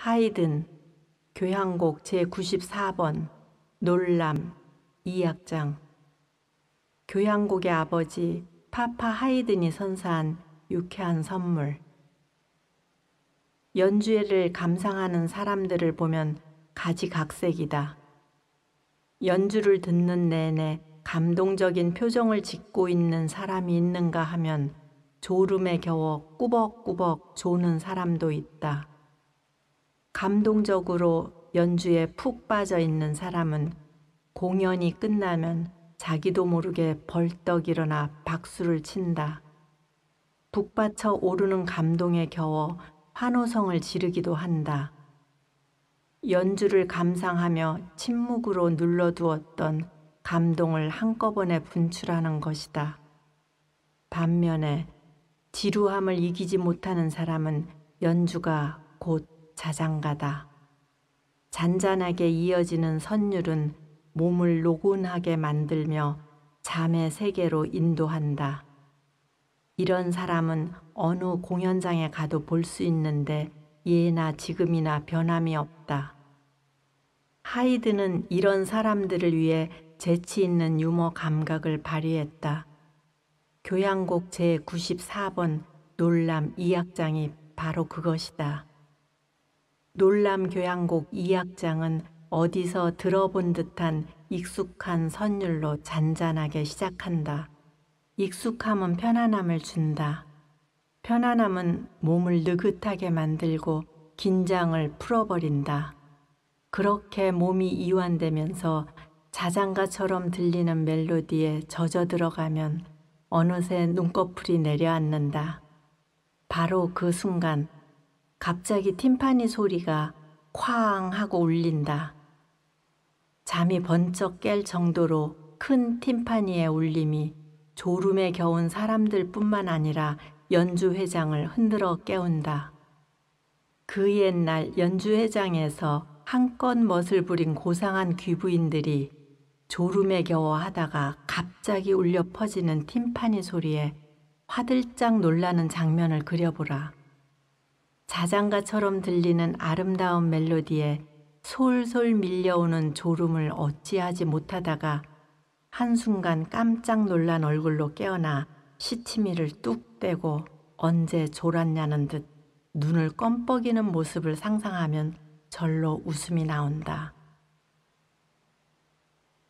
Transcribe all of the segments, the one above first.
하이든 교향곡 제94번 놀람 2악장. 교향곡의 아버지 파파 하이든이 선사한 유쾌한 선물. 연주회를 감상하는 사람들을 보면 가지각색이다. 연주를 듣는 내내 감동적인 표정을 짓고 있는 사람이 있는가 하면 졸음에 겨워 꾸벅꾸벅 조는 사람도 있다. 감동적으로 연주에 푹 빠져 있는 사람은 공연이 끝나면 자기도 모르게 벌떡 일어나 박수를 친다. 북받쳐 오르는 감동에 겨워 환호성을 지르기도 한다. 연주를 감상하며 침묵으로 눌러두었던 감동을 한꺼번에 분출하는 것이다. 반면에 지루함을 이기지 못하는 사람은 연주가 곧 자장가다. 잔잔하게 이어지는 선율은 몸을 노곤하게 만들며 잠의 세계로 인도한다. 이런 사람은 어느 공연장에 가도 볼 수 있는데 예나 지금이나 변함이 없다. 하이든은 이런 사람들을 위해 재치 있는 유머 감각을 발휘했다. 교향곡 제94번 놀람 2악장이 바로 그것이다. 놀람 교향곡 2악장은 어디서 들어본 듯한 익숙한 선율로 잔잔하게 시작한다. 익숙함은 편안함을 준다. 편안함은 몸을 느긋하게 만들고 긴장을 풀어버린다. 그렇게 몸이 이완되면서 자장가처럼 들리는 멜로디에 젖어 들어가면 어느새 눈꺼풀이 내려앉는다. 바로 그 순간 갑자기 팀파니 소리가 쾅 하고 울린다. 잠이 번쩍 깰 정도로 큰 팀파니의 울림이 졸음에 겨운 사람들 뿐만 아니라 연주회장을 흔들어 깨운다. 그 옛날 연주회장에서 한껏 멋을 부린 고상한 귀부인들이 졸음에 겨워 하다가 갑자기 울려 퍼지는 팀파니 소리에 화들짝 놀라는 장면을 그려보라. 자장가처럼 들리는 아름다운 멜로디에 솔솔 밀려오는 졸음을 어찌하지 못하다가 한순간 깜짝 놀란 얼굴로 깨어나 시치미를 뚝 떼고 언제 졸았냐는 듯 눈을 껌뻑이는 모습을 상상하면 절로 웃음이 나온다.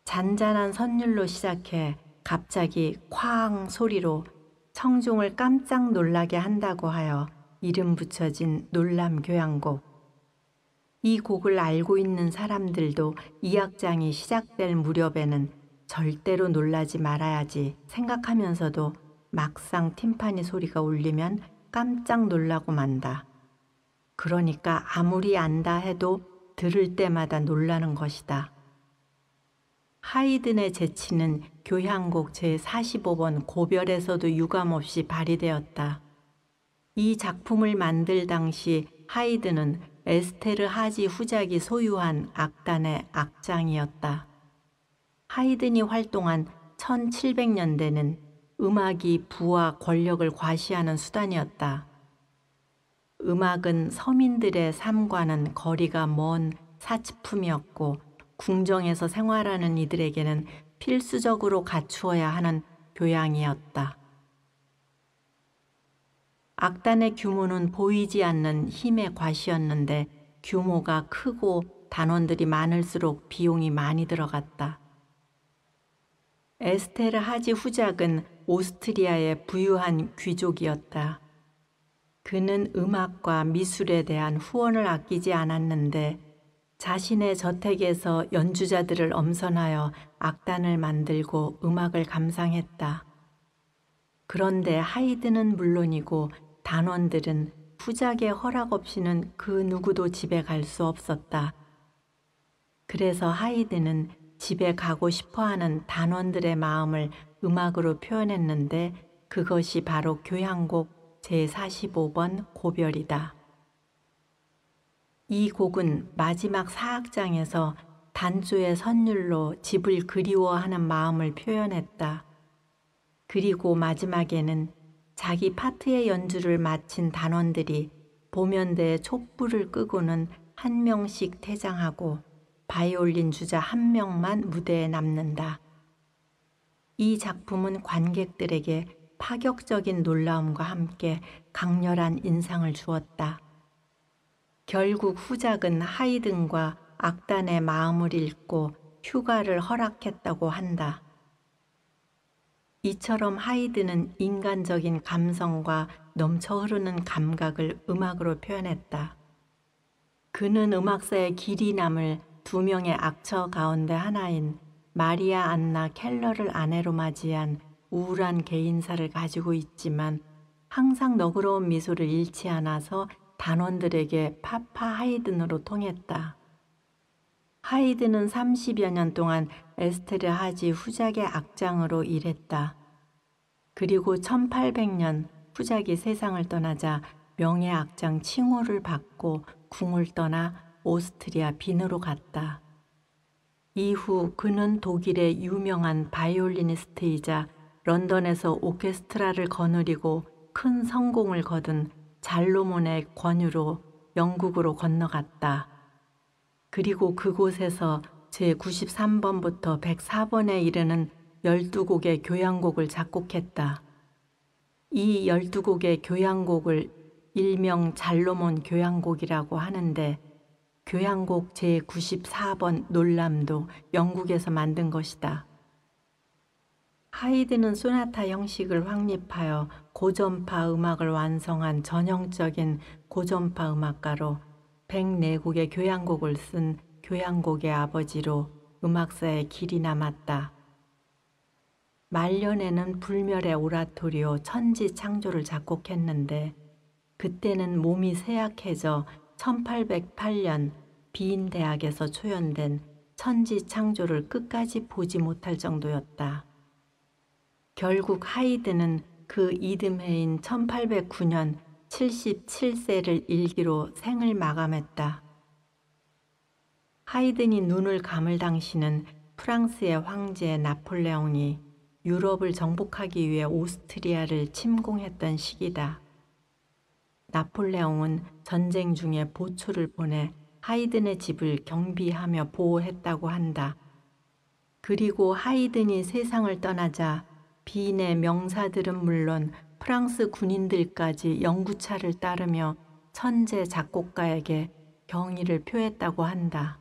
잔잔한 선율로 시작해 갑자기 쾅 소리로 청중을 깜짝 놀라게 한다고 하여 이름 붙여진 놀람 교향곡. 이 곡을 알고 있는 사람들도 이 악장이 시작될 무렵에는 절대로 놀라지 말아야지 생각하면서도 막상 팀파니 소리가 울리면 깜짝 놀라고 만다. 그러니까 아무리 안다 해도 들을 때마다 놀라는 것이다. 하이든의 재치는 교향곡 제45번 고별에서도 유감없이 발휘되었다. 이 작품을 만들 당시 하이든은 에스테르 하지 후작이 소유한 악단의 악장이었다. 하이든이 활동한 1700년대는 음악이 부와 권력을 과시하는 수단이었다. 음악은 서민들의 삶과는 거리가 먼 사치품이었고 궁정에서 생활하는 이들에게는 필수적으로 갖추어야 하는 교양이었다. 악단의 규모는 보이지 않는 힘의 과시였는데 규모가 크고 단원들이 많을수록 비용이 많이 들어갔다. 에스테르 하지 후작은 오스트리아의 부유한 귀족이었다. 그는 음악과 미술에 대한 후원을 아끼지 않았는데 자신의 저택에서 연주자들을 엄선하여 악단을 만들고 음악을 감상했다. 그런데 하이든은 물론이고 단원들은 후작의 허락 없이는 그 누구도 집에 갈 수 없었다. 그래서 하이든은 집에 가고 싶어하는 단원들의 마음을 음악으로 표현했는데 그것이 바로 교향곡 제45번 고별이다. 이 곡은 마지막 4악장에서 단조의 선율로 집을 그리워하는 마음을 표현했다. 그리고 마지막에는 자기 파트의 연주를 마친 단원들이 보면대에 촛불을 끄고는 한 명씩 퇴장하고 바이올린 주자 한 명만 무대에 남는다. 이 작품은 관객들에게 파격적인 놀라움과 함께 강렬한 인상을 주었다. 결국 후작은 하이든과 악단의 마음을 읽고 휴가를 허락했다고 한다. 이처럼 하이든은 인간적인 감성과 넘쳐 흐르는 감각을 음악으로 표현했다. 그는 음악사의 길이 남을 두 명의 악처 가운데 하나인 마리아 안나 켈러를 아내로 맞이한 우울한 개인사를 가지고 있지만 항상 너그러운 미소를 잃지 않아서 단원들에게 파파 하이든으로 통했다. 하이든은 30여 년 동안 에스테르하지 후작의 악장으로 일했다. 그리고 1800년 후작이 세상을 떠나자 명예악장 칭호를 받고 궁을 떠나 오스트리아 빈으로 갔다. 이후 그는 독일의 유명한 바이올리니스트이자 런던에서 오케스트라를 거느리고 큰 성공을 거둔 잘로몬의 권유로 영국으로 건너갔다. 그리고 그곳에서 제93번부터 104번에 이르는 12곡의 교향곡을 작곡했다. 이 12곡의 교향곡을 일명 잘로몬 교향곡이라고 하는데 교향곡 제94번 놀람도 영국에서 만든 것이다. 하이든은 소나타 형식을 확립하여 고전파 음악을 완성한 전형적인 고전파 음악가로 104곡의 교향곡을 쓴 교향곡의 아버지로 음악사에 길이 남았다. 말년에는 불멸의 오라토리오 천지창조를 작곡했는데 그때는 몸이 쇠약해져 1808년 비인 대학에서 초연된 천지창조를 끝까지 보지 못할 정도였다. 결국 하이든은 그 이듬해인 1809년 77세를 일기로 생을 마감했다. 하이든이 눈을 감을 당시는 프랑스의 황제 나폴레옹이 유럽을 정복하기 위해 오스트리아를 침공했던 시기다. 나폴레옹은 전쟁 중에 보초를 보내 하이든의 집을 경비하며 보호했다고 한다. 그리고 하이든이 세상을 떠나자 비인의 명사들은 물론 프랑스 군인들까지 영구차를 따르며 천재 작곡가에게 경의를 표했다고 한다.